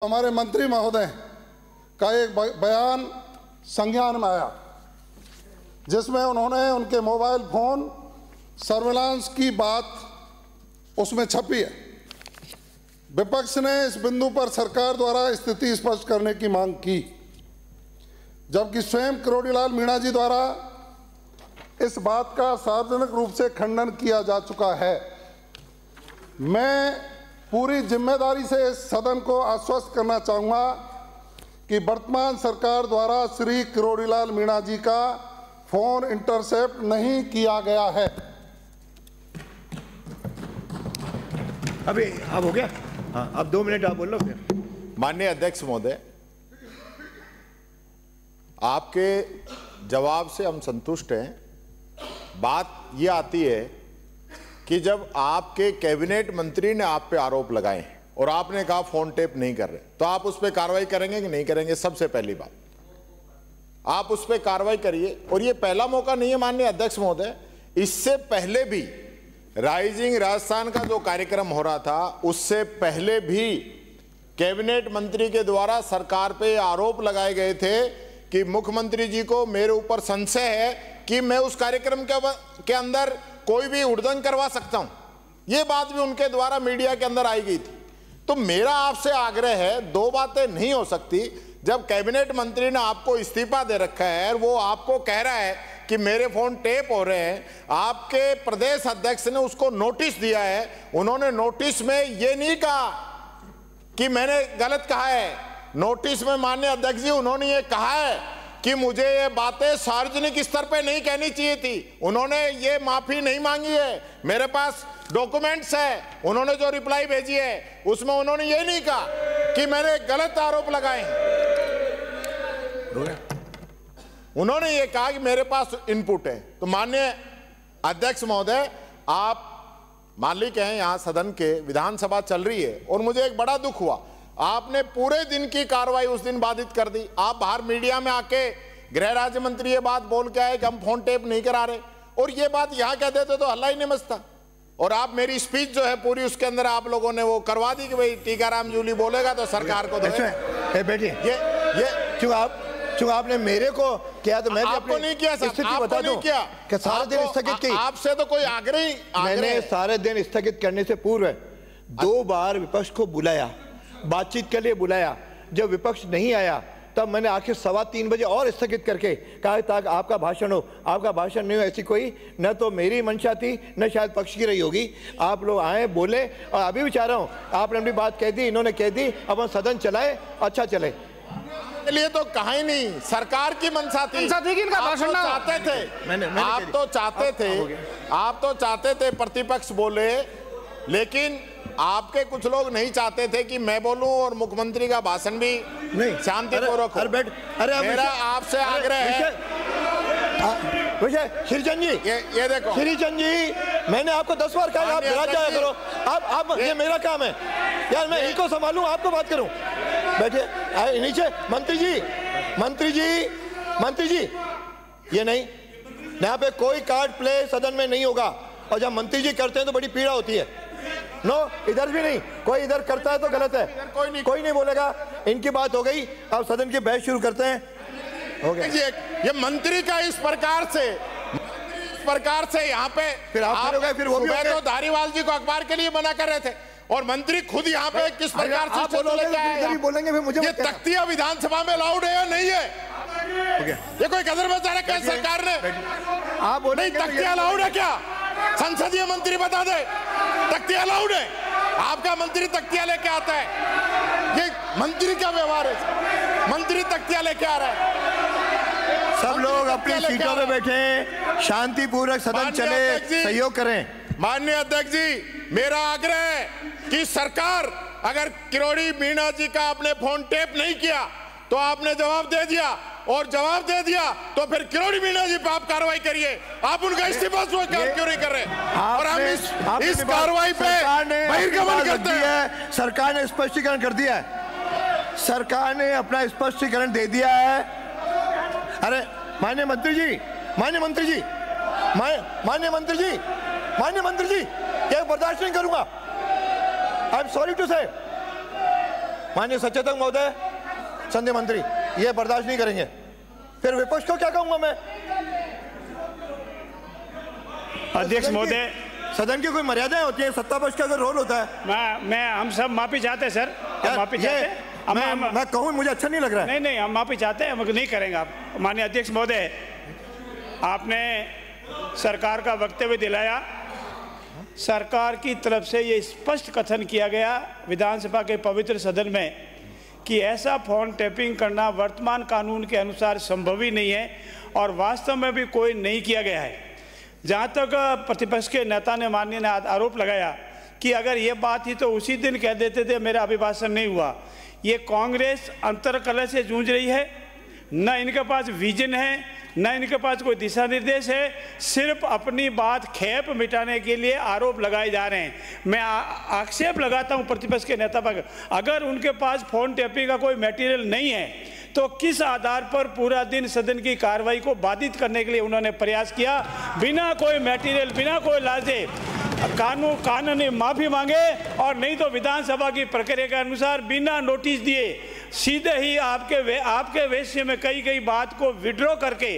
हमारे मंत्री महोदय का एक बयान संज्ञान में आया जिसमें उन्होंने उनके मोबाइल फोन सर्विलांस की बात उसमें छपी है। विपक्ष ने इस बिंदु पर सरकार द्वारा स्थिति स्पष्ट करने की मांग की, जबकि स्वयं किरोड़ीलाल मीणा जी द्वारा इस बात का सार्वजनिक रूप से खंडन किया जा चुका है। मैं पूरी जिम्मेदारी से इस सदन को आश्वस्त करना चाहूँगा कि वर्तमान सरकार द्वारा श्री किरोड़ीलाल मीणा जी का फोन इंटरसेप्ट नहीं किया गया है। अभी अब हो गया। हाँ, अब 2 मिनट आप बोल लो फिर। माननीय अध्यक्ष महोदय, आपके जवाब से हम संतुष्ट हैं। बात ये आती है कि जब आपके कैबिनेट मंत्री ने आप पे आरोप लगाए और आपने कहा फोन टेप नहीं कर रहे, तो आप उस पर कार्रवाई करेंगे कि नहीं करेंगे? सबसे पहली बात, आप उस पर कार्रवाई करिए। और ये पहला मौका नहीं है माननीय अध्यक्ष महोदय, इससे पहले भी राइजिंग राजस्थान का जो कार्यक्रम हो रहा था, उससे पहले भी कैबिनेट मंत्री के द्वारा सरकार पे आरोप लगाए गए थे कि मुख्यमंत्री जी को मेरे ऊपर संशय है कि मैं उस कार्यक्रम के अंदर कोई भी उड़दंग करवा सकता हूं। यह बात भी उनके द्वारा मीडिया के अंदर आई गई थी। तो मेरा आपसे आग्रह है, 2 बातें नहीं हो सकती। जब कैबिनेट मंत्री ने आपको इस्तीफा दे रखा है और वो आपको कह रहा है कि मेरे फोन टेप हो रहे हैं, आपके प्रदेश अध्यक्ष ने उसको नोटिस दिया है। उन्होंने नोटिस में ये नहीं कहा कि मैंने गलत कहा है। नोटिस में माननीय अध्यक्ष जी उन्होंने ये कहा है कि मुझे ये बातें सार्वजनिक स्तर पे नहीं कहनी चाहिए थी। उन्होंने ये माफी नहीं मांगी है, मेरे पास डॉक्यूमेंट्स है। उन्होंने जो रिप्लाई भेजी है उसमें उन्होंने ये नहीं कहा कि मैंने गलत आरोप लगाए। उन्होंने ये कहा कि मेरे पास इनपुट है। तो माननीय अध्यक्ष महोदय, आप मालिक हैं यहाँ सदन के, विधानसभा चल रही है और मुझे एक बड़ा दुख हुआ, आपने पूरे दिन की कार्रवाई उस दिन बाधित कर दी। आप बाहर मीडिया में आके गृह राज्य मंत्री ये बात बोल के आए कि हम फोन टेप नहीं करा रहे, और ये बात यहाँ कह देते तो हल्ला ही नहीं मचता। और आप मेरी स्पीच जो है पूरी, उसके अंदर आप लोगों ने वो करवा दी कि भाई टीकाराम जूली बोलेगा तो सरकार को बैठिए। ये क्यों आपने मेरे को किया तो मैं भी आपको नहीं किया, स्थिति बता दूं कि सारे दिन स्थगित की। आपसे तो कोई आग्रह मैंने सारे दिन स्थगित करने से पूर्व 2 बार विपक्ष को बुलाया, बातचीत के लिए बुलाया। जब विपक्ष नहीं आया तब मैंने आखिर 3:15 बजे और स्थगित करके कहा ताकि आपका भाषण हो। आपका भाषण नहीं हो, ऐसी कोई न तो मेरी मंशा थी न शायद पक्ष की रही होगी। आप लोग आए, बोले, और अभी भी चाह रहा हूँ, आपने अपनी बात कह दी, इन्होंने कह दी, अब हम सदन चलाए, अच्छा चले। लिए तो कहा ही नहीं, सरकार की मंशा थी कि इनका भाषण ना चाहते थे। आप तो चाहते थे प्रतिपक्ष बोले, लेकिन आपके कुछ लोग नहीं चाहते थे कि मैं बोलूं और मुख्यमंत्री का भाषण भी शांतिपूर्वक हो। मेरा आपसे आग्रह है श्रीचंद जी, ये देखो श्रीचंद जी, मैंने आपको 10 बार कहा आप विराज जाया करो। आप ये मेरा काम है यार, मैं इनको संभालूं, आपको बात करूं। बैठे नीचे। मंत्री जी, ये नहीं, यहाँ पे कोई कार्ड प्ले सदन में नहीं होगा। और जब मंत्री जी करते हैं तो बड़ी पीड़ा होती है। नो, इधर भी नहीं, कोई इधर करता है तो गलत है। कोई नहीं बोलेगा। इनकी बात हो गई, अब सदन की बहस शुरू करते हैं। हो गया। ये मंत्री का इस प्रकार से यहाँ पे फिर आप फिर वो भी तो धारीवाल जी को अखबार के लिए मना कर रहे थे, और मंत्री खुद यहाँ पे किस प्रकार से बोलेंगे फिर मुझे ये तख्तिया विधानसभा में अलाउड है या नहीं है? ये कोई कदर बचा रखा है सरकार ने? आप बोले तख्तिया अलाउड है क्या? संसदीय मंत्री बता दे, तख्तिया अलाउड है? आपका मंत्री तख्तिया लेके आता है, ये मंत्री का व्यवहार है। मंत्री तख्तिया लेके आ रहा है। सब लोग अपनी सीटों पे बैठे, शांतिपूर्वक सदन चले, सहयोग करें। माननीय अध्यक्ष जी, मेरा आग्रह है कि सरकार अगर किरोड़ी मीणा जी का आपने फोन टेप नहीं किया तो आपने जवाब दे दिया, और जवाब दे दिया तो फिर किरोड़ी मीणा जी पे आप कार्रवाई करिए। आप उनका इस्तीफा क्यों नहीं कर रहे? और हम इस कार्रवाई पे बहिर्गमन करते हैं। सरकार ने स्पष्टीकरण कर दिया है, सरकार ने अपना स्पष्टीकरण दे दिया है। अरे माननीय मंत्री जी, ये बर्दाश्त नहीं करूंगा। आई एम सॉरी टू से माननीय सचेतक महोदय, संध्या मंत्री, ये बर्दाश्त नहीं करेंगे। फिर विपक्ष को क्या कहूंगा मैं? अध्यक्ष महोदय, सदन की कोई मर्यादाएं होती है, सत्ता पक्ष का अगर रोल होता है। मैं हम सब माफी चाहते हैं सर, माफी चाहते हैं। मैं कहूँ मुझे अच्छा नहीं लग रहा है। नहीं, हम माफी चाहते हैं, हम नहीं करेंगे। आप माननीय अध्यक्ष महोदय, आपने सरकार का वक्तव्य दिलाया। सरकार की तरफ से ये स्पष्ट कथन किया गया विधानसभा के पवित्र सदन में कि ऐसा फोन टैपिंग करना वर्तमान कानून के अनुसार संभव ही नहीं है और वास्तव में भी कोई नहीं किया गया है। जहाँ तक प्रतिपक्ष के नेता ने माननीय ने आरोप लगाया कि अगर ये बात ही तो उसी दिन कह देते थे मेरा अभिभाषण नहीं हुआ। ये कांग्रेस अंतर्कलह से जूझ रही है, न इनके पास विजन है, न इनके पास कोई दिशा निर्देश है, सिर्फ अपनी बात खेप मिटाने के लिए आरोप लगाए जा रहे हैं। मैं आक्षेप लगाता हूं प्रतिपक्ष के नेता पर, अगर उनके पास फोन टैपिंग का कोई मटेरियल नहीं है तो किस आधार पर पूरा दिन सदन की कार्रवाई को बाधित करने के लिए उन्होंने प्रयास किया? बिना कोई मटेरियल, बिना कोई लाजे कानूनी माफी मांगे और नहीं तो विधानसभा की प्रक्रिया के अनुसार बिना नोटिस दिए सीधे ही आपके वेश्य में कई बात को विड्रॉ करके